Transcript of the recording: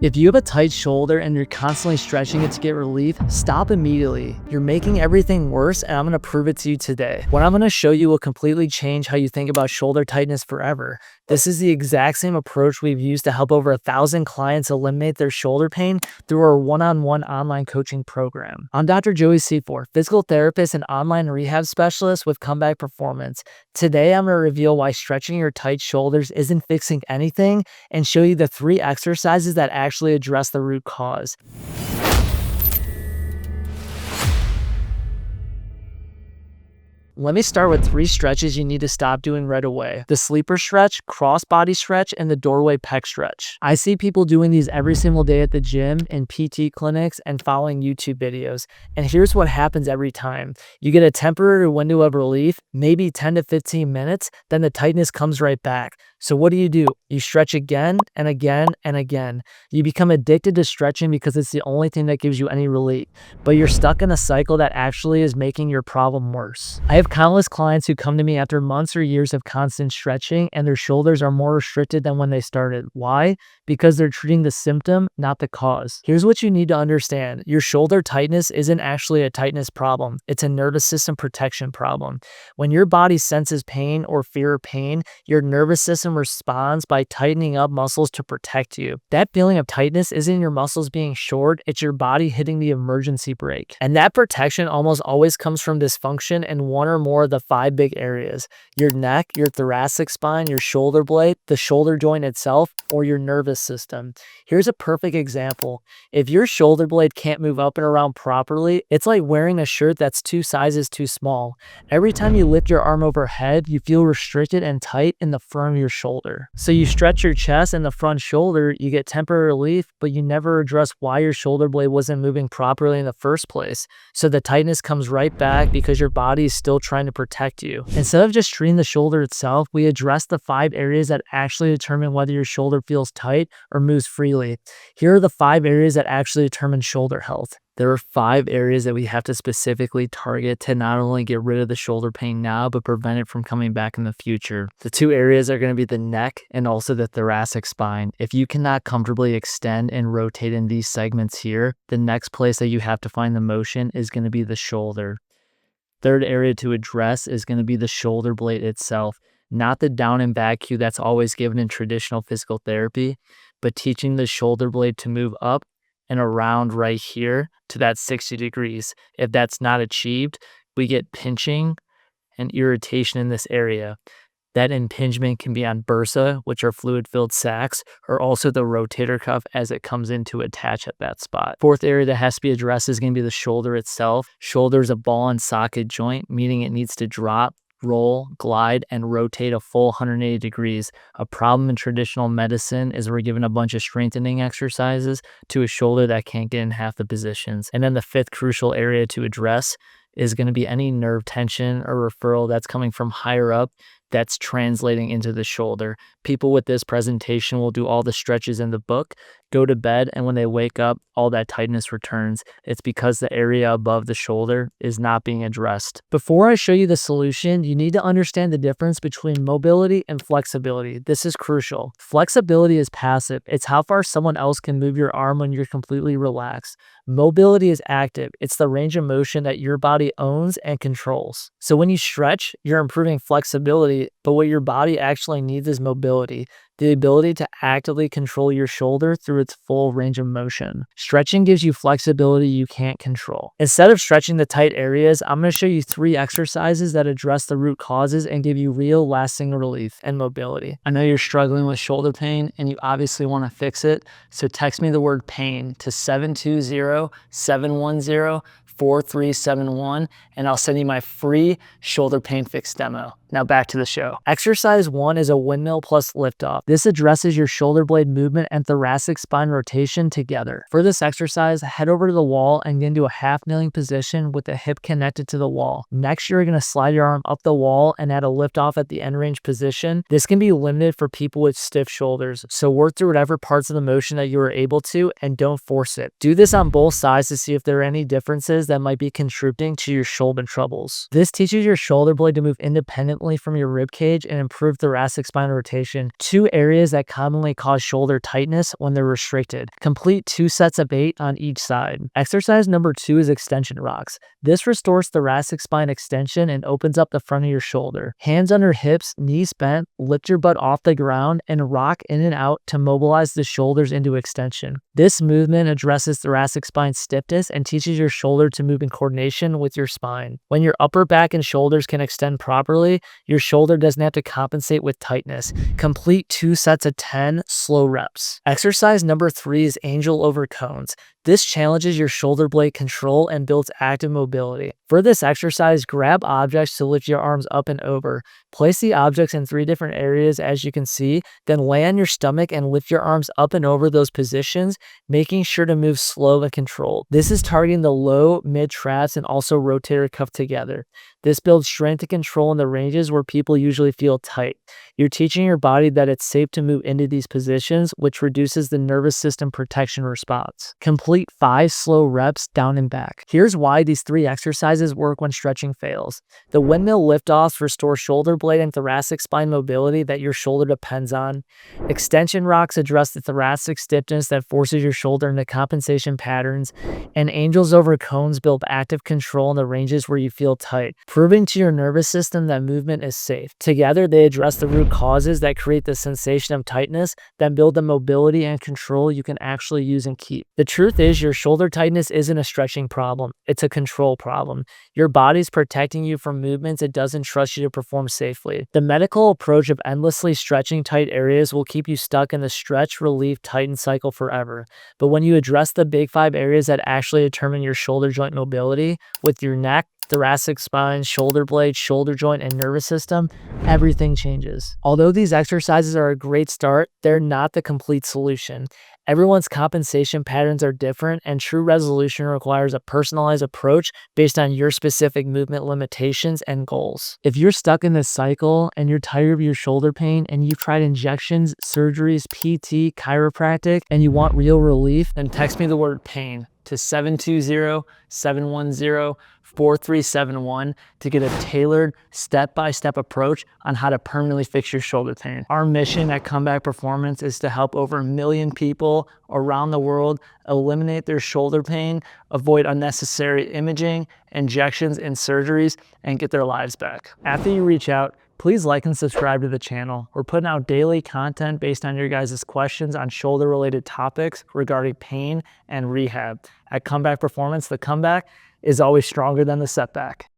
If you have a tight shoulder and you're constantly stretching it to get relief, stop immediately. You're making everything worse, and I'm going to prove it to you today. What I'm going to show you will completely change how you think about shoulder tightness forever. This is the exact same approach we've used to help over 1,000 clients eliminate their shoulder pain through our one-on-one online coaching program. I'm Dr. Joey Seyforth, physical therapist and online rehab specialist with Comeback Performance. Today, I'm going to reveal why stretching your tight shoulders isn't fixing anything and show you the 3 exercises that actually address the root cause. Let me start with 3 stretches you need to stop doing right away: the sleeper stretch, crossbody stretch, and the doorway pec stretch. I see people doing these every single day at the gym, in PT clinics, and following YouTube videos. And here's what happens every time. You get a temporary window of relief, maybe 10 to 15 minutes, then the tightness comes right back. So what do? You stretch again and again and again. You become addicted to stretching because it's the only thing that gives you any relief, but you're stuck in a cycle that actually is making your problem worse. I have countless clients who come to me after months or years of constant stretching, and their shoulders are more restricted than when they started. Why? Because they're treating the symptom, not the cause. Here's what you need to understand. Your shoulder tightness isn't actually a tightness problem. It's a nervous system protection problem. When your body senses pain or fear of pain, your nervous system responds by tightening up muscles to protect you. That feeling of tightness isn't your muscles being short, it's your body hitting the emergency brake. And that protection almost always comes from dysfunction in one or more of the 5 big areas: your neck, your thoracic spine, your shoulder blade, the shoulder joint itself, or your nervous system. Here's a perfect example. If your shoulder blade can't move up and around properly, it's like wearing a shirt that's 2 sizes too small. Every time you lift your arm overhead, you feel restricted and tight in the front of your shoulder. So you stretch your chest and the front shoulder, you get temporary relief, but you never address why your shoulder blade wasn't moving properly in the first place. So the tightness comes right back because your body is still trying to protect you. Instead of just treating the shoulder itself, we address the 5 areas that actually determine whether your shoulder feels tight or moves freely. Here are the 5 areas that actually determine shoulder health. There are 5 areas that we have to specifically target to not only get rid of the shoulder pain now, but prevent it from coming back in the future. The 2 areas are going to be the neck and also the thoracic spine. If you cannot comfortably extend and rotate in these segments here, the next place that you have to find the motion is going to be the shoulder. Third area to address is going to be the shoulder blade itself, not the down and back cue that's always given in traditional physical therapy, but teaching the shoulder blade to move up and around right here to that 60 degrees. If that's not achieved, we get pinching and irritation in this area. That impingement can be on bursa, which are fluid-filled sacs, or also the rotator cuff as it comes in to attach at that spot. 4th area that has to be addressed is going to be the shoulder itself. Shoulder is a ball and socket joint, meaning it needs to drop, roll, glide, and rotate a full 180 degrees. A problem in traditional medicine is we're given a bunch of strengthening exercises to a shoulder that can't get in half the positions. And then the 5th crucial area to address is going to be any nerve tension or referral that's coming from higher up that's translating into the shoulder. People with this presentation will do all the stretches in the book, go to bed, and when they wake up, all that tightness returns. It's because the area above the shoulder is not being addressed. Before I show you the solution, you need to understand the difference between mobility and flexibility. This is crucial. Flexibility is passive. It's how far someone else can move your arm when you're completely relaxed. Mobility is active. It's the range of motion that your body owns and controls. So when you stretch, you're improving flexibility, but what your body actually needs is mobility. The ability to actively control your shoulder through its full range of motion. Stretching gives you flexibility you can't control. Instead of stretching the tight areas, I'm going to show you 3 exercises that address the root causes and give you real lasting relief and mobility. I know you're struggling with shoulder pain and you obviously want to fix it, so text me the word pain to 720-710-4371 and I'll send you my free shoulder pain fix demo. Now back to the show. Exercise 1 is a windmill plus liftoff. This addresses your shoulder blade movement and thoracic spine rotation together. For this exercise, head over to the wall and get into a half kneeling position with the hip connected to the wall. Next, you're going to slide your arm up the wall and add a liftoff at the end range position. This can be limited for people with stiff shoulders, so work through whatever parts of the motion that you are able to and don't force it. Do this on both sides to see if there are any differences that might be contributing to your shoulder troubles. This teaches your shoulder blade to move independently from your rib cage and improve thoracic spine rotation, two areas that commonly cause shoulder tightness when they're restricted. Complete 2 sets of 8 on each side. Exercise number 2 is extension rocks. This restores thoracic spine extension and opens up the front of your shoulder. Hands under hips, knees bent, lift your butt off the ground and rock in and out to mobilize the shoulders into extension. This movement addresses thoracic spine stiffness and teaches your shoulder to move in coordination with your spine. When your upper back and shoulders can extend properly, your shoulder doesn't have to compensate with tightness. Complete 2 sets of 10 slow reps. Exercise number 3 is angel over cones. This challenges your shoulder blade control and builds active mobility. For this exercise, grab objects to lift your arms up and over. Place the objects in 3 different areas as you can see, then lay on your stomach and lift your arms up and over those positions, making sure to move slow and controlled. This is targeting the low, mid traps and also rotator cuff together. This builds strength and control in the ranges where people usually feel tight. You're teaching your body that it's safe to move into these positions, which reduces the nervous system protection response. Complete 5 slow reps down and back. Here's why these 3 exercises work when stretching fails. The windmill liftoffs restore shoulder blade and thoracic spine mobility that your shoulder depends on. Extension rocks address the thoracic stiffness that forces your shoulder into compensation patterns. And angels over cones build active control in the ranges where you feel tight, proving to your nervous system that movement is safe. Together, they address the root causes that create the sensation of tightness, then build the mobility and control you can actually use and keep. The truth is, your shoulder tightness isn't a stretching problem, it's a control problem. Your body's protecting you from movements it doesn't trust you to perform safely. The medical approach of endlessly stretching tight areas will keep you stuck in the stretch, relief, tighten cycle forever. But when you address the big 5 areas that actually determine your shoulder joint mobility, with your neck, thoracic spine, shoulder blade, shoulder joint, and nervous system, everything changes. Although these exercises are a great start, they're not the complete solution. Everyone's compensation patterns are different, and true resolution requires a personalized approach based on your specific movement limitations and goals. If you're stuck in this cycle and you're tired of your shoulder pain and you've tried injections, surgeries, PT, chiropractic, and you want real relief, then text me the word pain to 720-710-4371 to get a tailored step-by-step approach on how to permanently fix your shoulder pain. Our mission at Comeback Performance is to help over 1 million people around the world eliminate their shoulder pain, avoid unnecessary imaging, injections, and surgeries, and get their lives back. After you reach out, please like and subscribe to the channel. We're putting out daily content based on your guys' questions on shoulder-related topics regarding pain and rehab. At Comeback Performance, the comeback is always stronger than the setback.